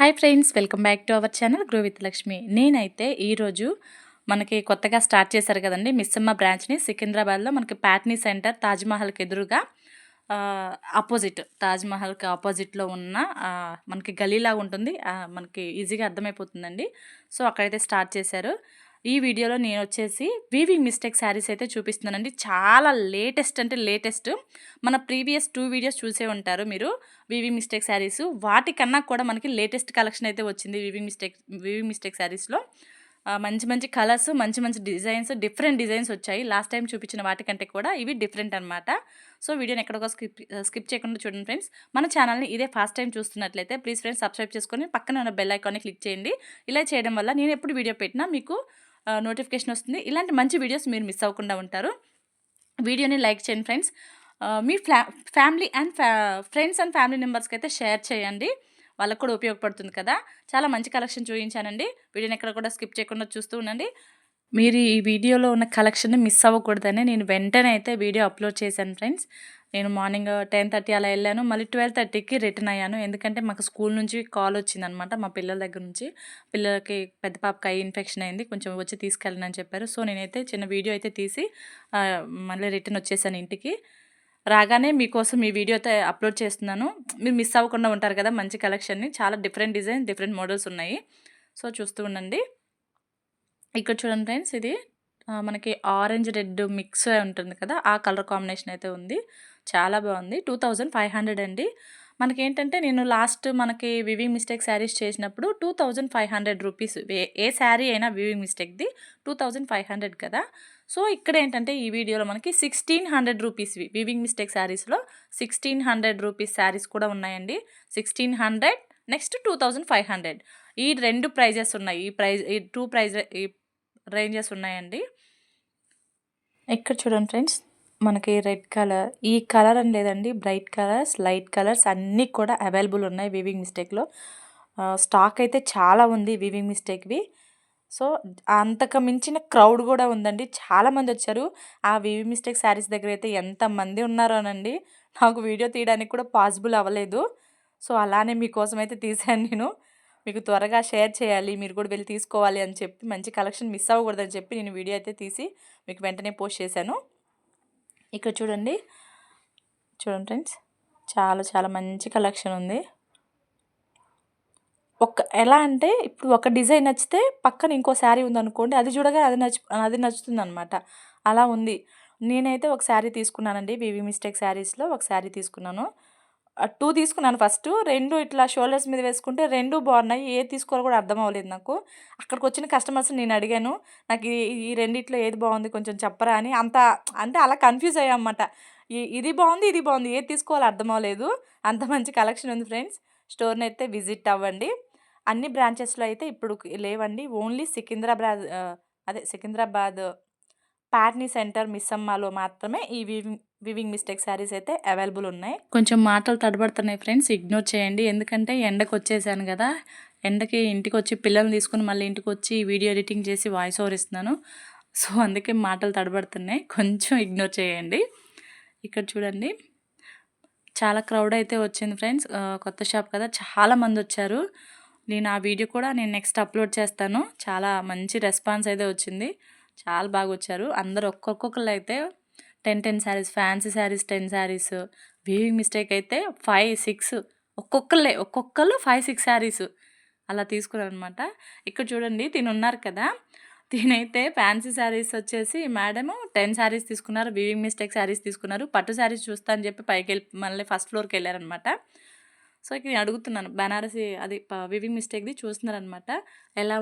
Hi friends, welcome back to our channel grow with Lakshmi. నేనైతే ఈరోజు మనకి కొత్తగా స్టార్ట్ చేశారు కదండి మిస్సమ్మ బ్రాంచ్ని సికింద్రాబాద్లో. మనకి ప్యాట్నీ సెంటర్ తాజ్మహల్కి ఎదురుగా ఆపోజిట్, తాజ్మహల్కి ఆపోజిట్లో ఉన్న మనకి గలీలాగా ఉంటుంది. మనకి ఈజీగా అర్థమైపోతుందండి. సో అక్కడైతే స్టార్ట్ చేశారు. ఈ వీడియోలో నేను వచ్చేసి వీవింగ్ మిస్టేక్ శారీస్ అయితే చూపిస్తున్నానండి. చాలా లేటెస్ట్ అంటే లేటెస్ట్. మన ప్రీవియస్ 2 వీడియోస్ చూసే ఉంటారు మీరు. వీవింగ్ మిస్టేక్ శారీస్ వాటికన్నా కూడా మనకి లేటెస్ట్ కలెక్షన్ అయితే వచ్చింది వీవింగ్ మిస్టేక్ శారీస్లో. మంచి మంచి కలర్స్, మంచి మంచి డిజైన్స్, డిఫరెంట్ డిజైన్స్ వచ్చాయి. లాస్ట్ టైం చూపించిన వాటికంటే కూడా ఇవి డిఫరెంట్ అనమాట. సో వీడియోని ఎక్కడికో స్కిప్ చేయకుండా చూడండి ఫ్రెండ్స్. మన ఛానల్ని ఇదే ఫస్ట్ టైం చూస్తున్నట్లయితే ప్లీజ్ ఫ్రెండ్స్ సబ్స్క్రైబ్ చేసుకొని పక్కన ఉన్న బెల్ ఐకాన్ని క్లిక్ చేయండి. ఇలా చేయడం వల్ల నేను ఎప్పుడు వీడియో పెట్టినా మీకు నోటిఫికేషన్ వస్తుంది. ఇలాంటి మంచి వీడియోస్ మీరు మిస్ అవ్వకుండా ఉంటారు. వీడియోని లైక్ చేయండి friends. Me family and friends and family మెంబర్స్కి అయితే షేర్ చేయండి. వాళ్ళకు కూడా ఉపయోగపడుతుంది కదా. చాలా మంచి కలెక్షన్ చూపించానండి. వీడియోని ఎక్కడ కూడా స్కిప్ చేయకుండా చూస్తూ ఉండండి. మీరు ఈ వీడియోలో ఉన్న కలెక్షన్ని మిస్ అవ్వకూడదని నేను వెంటనే అయితే వీడియో అప్లోడ్ చేశాను ఫ్రెండ్స్. నేను మార్నింగ్ 10:30 అలా వెళ్ళాను. మళ్ళీ 12:30కి రిటర్న్ అయ్యాను. ఎందుకంటే మాకు స్కూల్ నుంచి కాల్ వచ్చిందనమాట మా పిల్లల దగ్గర నుంచి. పిల్లలకి పెద్ద పాపకి ఐ ఇన్ఫెక్షన్ అయింది, కొంచెం వచ్చి తీసుకెళ్ళనని చెప్పారు. సో నేనైతే చిన్న వీడియో అయితే తీసి మళ్ళీ రిటర్న్ వచ్చేసాను ఇంటికి. రాగానే మీకోసం ఈ వీడియో అయితే అప్లోడ్ చేస్తున్నాను. మీరు మిస్ అవ్వకుండా ఉంటారు కదా మంచి కలెక్షన్ని. చాలా డిఫరెంట్ డిజైన్, డిఫరెంట్ మోడల్స్ ఉన్నాయి. సో చూస్తూ ఉండండి. ఇక్కడ చూడండి ఫ్రెండ్స్, ఇది మనకి ఆరెంజ్ రెడ్ మిక్స్ ఉంటుంది కదా, ఆ కలర్ కాంబినేషన్ అయితే ఉంది. చాలా బాగుంది. 2500 అండి. మనకేంటంటే నేను లాస్ట్ మనకి వివింగ్ మిస్టేక్ శారీస్ చేసినప్పుడు 2500 రూపీస్. ఏ శారీ అయినా వివింగ్ మిస్టేక్ది 2500 కదా. సో ఇక్కడ ఏంటంటే ఈ వీడియోలో మనకి 1600 రూపీస్వి వివింగ్ మిస్టేక్ శారీస్లో 1600 రూపీస్ శారీస్ కూడా ఉన్నాయండి. 1600 నెక్స్ట్ 2500 ఈ 2 ప్రైజెస్ ఉన్నాయి. ఈ 2 ప్రైజ్ రేంజెస్ ఉన్నాయండి. ఇక్కడ చూడండి ఫ్రెండ్స్, మనకి రెడ్ కలర్, ఈ కలర్ అని లేదండి, బ్రైట్ కలర్స్, లైట్ కలర్స్ అన్నీ కూడా అవైలబుల్ ఉన్నాయి వీవింగ్ మిస్టేక్లో. స్టాక్ అయితే చాలా ఉంది వీవింగ్ మిస్టేక్వి. సో అంతకు మించిన క్రౌడ్ కూడా ఉందండి. చాలామంది వచ్చారు. ఆ వీవింగ్ మిస్టేక్ శారీస్ దగ్గర అయితే ఎంతమంది ఉన్నారోనండి. నాకు వీడియో తీయడానికి కూడా పాసిబుల్ అవ్వలేదు. సో అలానే మీకోసం అయితే తీశాను నేను. మీకు త్వరగా షేర్ చేయాలి, మీరు కూడా వెళ్ళి తీసుకోవాలి అని చెప్పి, మంచి కలెక్షన్ మిస్ అవ్వకూడదని చెప్పి నేను వీడియో అయితే తీసి మీకు వెంటనే పోస్ట్ చేశాను. ఇక్కడ చూడండి ఫ్రెండ్స్, చాలా చాలా మంచి కలెక్షన్ ఉంది. ఎలా అంటే ఇప్పుడు ఒక డిజైన్ నచ్చితే పక్కన ఇంకో శారీ ఉందనుకోండి, అది చూడగా అది నచ్చుతుంది అనమాట. అలా ఉంది. నేనైతే ఒక శారీ తీసుకున్నానండి. వీవింగ్ మిస్టేక్ శారీస్లో ఒక శారీ తీసుకున్నాను. 2 తీసుకున్నాను ఫస్ట్. 2 ఇట్లా షోల్డర్స్ మీద వేసుకుంటే 2 బాగున్నాయి. ఏది తీసుకోవాలో కూడా అర్థం అవ్వలేదు నాకు. అక్కడికి వచ్చిన కస్టమర్స్ని నేను అడిగాను, నాకు ఈ రెండిట్లో ఏది బాగుంది కొంచెం చెప్పరా అని. అంటే అలా కన్ఫ్యూజ్ అయ్యామన్నమాట. ఇది బాగుంది, ఇది బాగుంది, ఏది తీసుకోవాలో అర్థం అవ్వలేదు. అంత మంచి కలెక్షన్ ఉంది ఫ్రెండ్స్. స్టోర్ని అయితే విజిట్ అవ్వండి. అన్ని బ్రాంచెస్లో అయితే ఇప్పుడు లేవండి. ఓన్లీ సికింద్రాబాద్ ప్యాట్నీ సెంటర్ మిస్సమ్మలో మాత్రమే ఈ వివింగ్ మిస్టేక్ శారీస్ అయితే అవైలబుల్ ఉన్నాయి. కొంచెం మాటలు తడబడుతున్నాయి ఫ్రెండ్స్, ఇగ్నోర్ చేయండి. ఎందుకంటే ఎండకు వచ్చేసాను కదా, ఎండకి ఇంటికి వచ్చి పిల్లల్ని తీసుకుని మళ్ళీ ఇంటికి వచ్చి వీడియో ఎడిటింగ్ చేసి వాయిస్ ఓవర్ ఇస్తున్నాను. సో అందుకే మాటలు తడబడుతున్నాయి, కొంచెం ఇగ్నోర్ చేయండి. ఇక్కడ చూడండి, చాలా క్రౌడ్ అయితే వచ్చింది ఫ్రెండ్స్. కొత్త షాప్ కదా, చాలామంది వచ్చారు. నేను ఆ వీడియో కూడా నెక్స్ట్ అప్లోడ్ చేస్తాను. చాలా మంచి రెస్పాన్స్ అయితే వచ్చింది. చాలా బాగా వచ్చారు అందరూ. ఒక్కొక్కళ్ళు అయితే 10 saris, fancy saris 10 saris, weaving mistake అయితే 5, 6, ఒక్కొక్కళ్ళు 5, 6 శారీస్ అలా తీసుకున్నారనమాట. ఇక్కడ చూడండి, ఉన్నారు కదా, తినైతే ఫ్యాన్సీ శారీస్ వచ్చేసి మేడము 10 శారీస్ తీసుకున్నారు, వీవింగ్ మిస్టేక్ శారీస్ తీసుకున్నారు. పట్టు శారీస్ చూస్తా అని చెప్పి పైకి వెళ్ళి మళ్ళీ ఫస్ట్ ఫ్లోర్కి వెళ్ళారనమాట. సో ఇక్కడ నేను అడుగుతున్నాను, బనారసి అది వివింగ్ మిస్టేక్ది చూస్తున్నారనమాట. ఎలా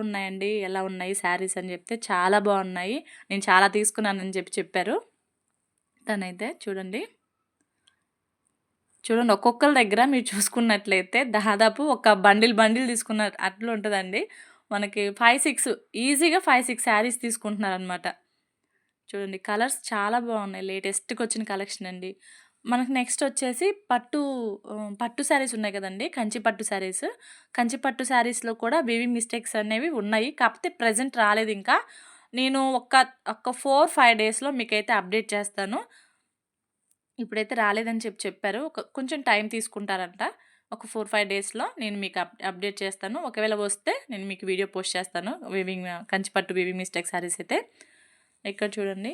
ఉన్నాయి శారీస్ అని చెప్తే చాలా బాగున్నాయి, నేను చాలా తీసుకున్నానని చెప్పారు. తనైతే చూడండి ఒక్కొక్కరి దగ్గర మీరు చూసుకున్నట్లయితే దాదాపు ఒక బండిల్ తీసుకున్న అట్లా ఉంటుందండి. మనకి 5, 6 ఈజీగా 5, 6 శారీస్ తీసుకుంటున్నారనమాట. చూడండి కలర్స్ చాలా బాగున్నాయి. లేటెస్ట్గా వచ్చిన కలెక్షన్ అండి. మనకు నెక్స్ట్ వచ్చేసి పట్టు శారీస్ ఉన్నాయి కదండి, కంచి పట్టు శారీస్లో కూడా వీవింగ్ మిస్టేక్స్ అనేవి ఉన్నాయి. కాకపోతే ప్రజెంట్ రాలేదు ఇంకా. నేను ఒక 4-5 డేస్లో మీకైతే అప్డేట్ చేస్తాను. ఇప్పుడైతే రాలేదని చెప్పారు. కొంచెం టైం తీసుకుంటారంట. ఒక 4-5 డేస్‌లో నేను మీకు అప్డేట్ చేస్తాను. ఒకవేళ వస్తే నేను మీకు వీడియో పోస్ట్ చేస్తాను. కంచిపట్టు వీవింగ్ మిస్టేక్ శారీస్ అయితే. ఇక్కడ చూడండి.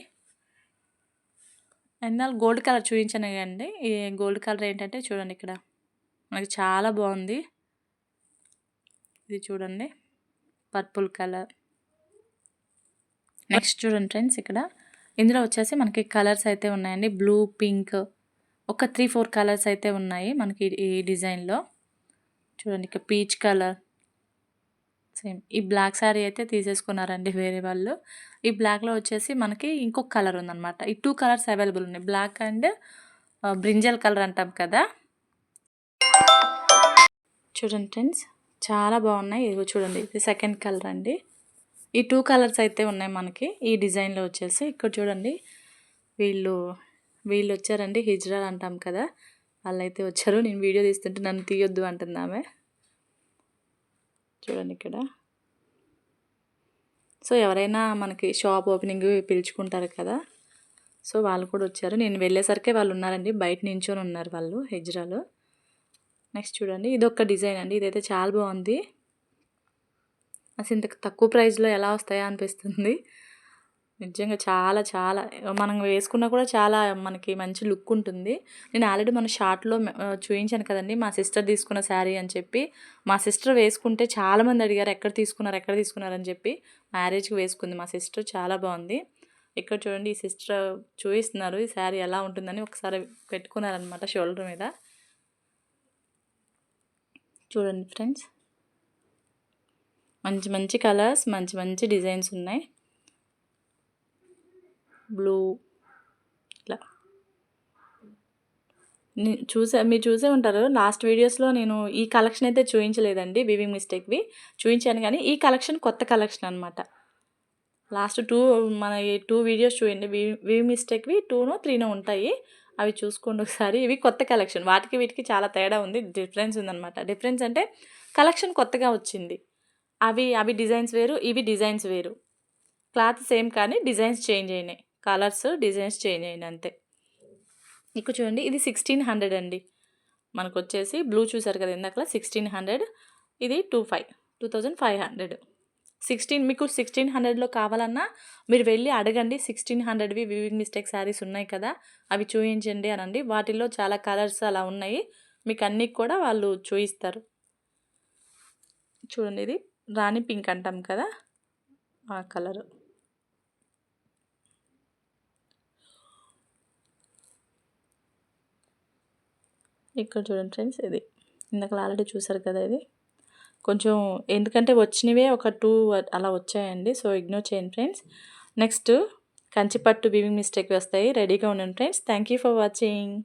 ఇందాక గోల్డ్ కలర్ చూయించాను కదండీ! ఈ గోల్డ్ కలర్ ఏంటంటే చూడండి ఇక్కడ. మనకి చాలా బాగుంది. ఇది చూడండి. Purple colour. నెక్స్ట్ చూడండి ఫ్రెండ్స్ ఇక్కడ. ఇందులో వచ్చేసి మనకి కలర్స్ అయితే ఉన్నాయండి. బ్లూ, పింక్ ఒక 3-4 కలర్స్ అయితే ఉన్నాయి మనకి ఈ డిజైన్‌లో. చూడండి ఇక్కడ పీచ్ కలర్. సేమ్ ఈ బ్లాక్ శారీ అయితే తీసేసుకున్నారండి వేరే వాళ్ళు. ఈ బ్లాక్‌లో వచ్చేసి మనకి ఇంకొక కలర్ ఉందన్నమాట. ఈ 2 కలర్స్ అవైలబుల్ ఉన్నాయి. బ్లాక్ అండ్ బ్రింజల్ కలర్ అంటాం కదా! చూడండి ఫ్రెండ్స్ చాలా బాగున్నాయి. ఇదిగో చూడండి ఇది సెకండ్ కలర్ అండి. ఈ 2 కలర్స్ అయితే ఉన్నాయి మనకి ఈ డిజైన్‌లో వచ్చేసి. ఇక్కడ చూడండి వీళ్ళు వచ్చారండి. హిజ్రా అంటాం కదా! వాళ్ళైతే వచ్చారు. నేను వీడియో తీస్తుంటే నన్ను తీయొద్దు అంటుంది ఆమె. చూడండి ఇక్కడ. సో ఎవరైనా మనకి షాప్ ఓపెనింగ్ పిలుచుకుంటారు కదా! సో వాళ్ళు కూడా వచ్చారు. నేను వెళ్ళేసరికి వాళ్ళు ఉన్నారండి. బయట నించొని ఉన్నారు వాళ్ళు హిజ్రాలో. నెక్స్ట్ చూడండి ఇదొక డిజైన్ అండి. ఇదైతే చాలా బాగుంది. అసలు ఇంత తక్కువ ప్రైస్‌లో ఎలా వస్తాయా అనిపిస్తుంది. నిజంగా చాలా చాలా మనం వేసుకున్నా కూడా చాలా మనకి మంచి లుక్ ఉంటుంది. నేను ఆల్రెడీ మన షార్ట్‌లో చూయించాను కదండీ! మా సిస్టర్ తీసుకున్న శారీ అని చెప్పి. మా సిస్టర్ వేసుకుంటే చాలామంది అడిగారు ఎక్కడ తీసుకున్నారు అని చెప్పి. మ్యారేజ్‌కి వేసుకుంది మా సిస్టర్. చాలా బాగుంది. ఇక్కడ చూడండి ఈ సిస్టర్ చూయిస్తున్నారు ఈ శారీ ఎలా ఉంటుందని. ఒకసారి పెట్టుకున్నారనమాట షోల్డర్ మీద. చూడండి ఫ్రెండ్స్. మంచి మంచి కలర్స్, మంచి మంచి డిజైన్స్ ఉన్నాయి. బ్లూ ఇట్లా మీరు చూసే ఉంటారు. లాస్ట్ వీడియోస్‌లో నేను ఈ కలెక్షన్ అయితే చూయించలేదండి. వీవింగ్ మిస్టేక్‌వి చూయించాను కానీ ఈ కలెక్షన్ కొత్త కలెక్షన్ అనమాట. లాస్ట్ 2 వీడియోస్ చూడండి. వీవింగ్ మిస్టేక్‌వి 2నో 3నో ఉంటాయి. అవి చూసుకోండి ఒకసారి. ఇవి కొత్త కలెక్షన్. వాటికి వీటికి చాలా తేడా ఉంది. డిఫరెన్స్ ఉందన్నమాట. డిఫరెన్స్ అంటే కలెక్షన్ కొత్తగా వచ్చింది. అవి డిజైన్స్ వేరు, ఇవి డిజైన్స్ వేరు. క్లాత్ సేమ్ కానీ డిజైన్స్ చేంజ్ అయినాయి. కలర్స్, డిజైన్స్ చేంజ్ అయినాయి అంతే. ఇక్కడ చూడండి ఇది 1600 అండి. మనకు వచ్చేసి బ్లూ చూసారు కదా ఇందాకలా 1600. ఇది 2500. మీకు 1600లో కావాలన్నా మీరు వెళ్ళి అడగండి. 1600వి వీవింగ్ మిస్టేక్ శారీస్ ఉన్నాయి కదా! అవి చూయించండి అనండి. వాటిల్లో చాలా కలర్స్ అలా ఉన్నాయి. మీకు అన్నీ కూడా వాళ్ళు చూయిస్తారు. చూడండి ఇది రాణి పింక్ అంటాం కదా! ఆ కలరు. ఇక్కడ చూడండి ఫ్రెండ్స్ ఇది. ఇందాక ఆల్రెడీ చూసారు కదా ఇది. కొంచెం ఎందుకంటే వచ్చినవే ఒక 2 అలా వచ్చాయండి. సో ఇగ్నోర్ చేయండి ఫ్రెండ్స్. నెక్స్ట్ కంచిపట్టు వీవింగ్ మిస్టేక్ వస్తాయి. రెడీగా ఉండండి friends. Thank you for watching.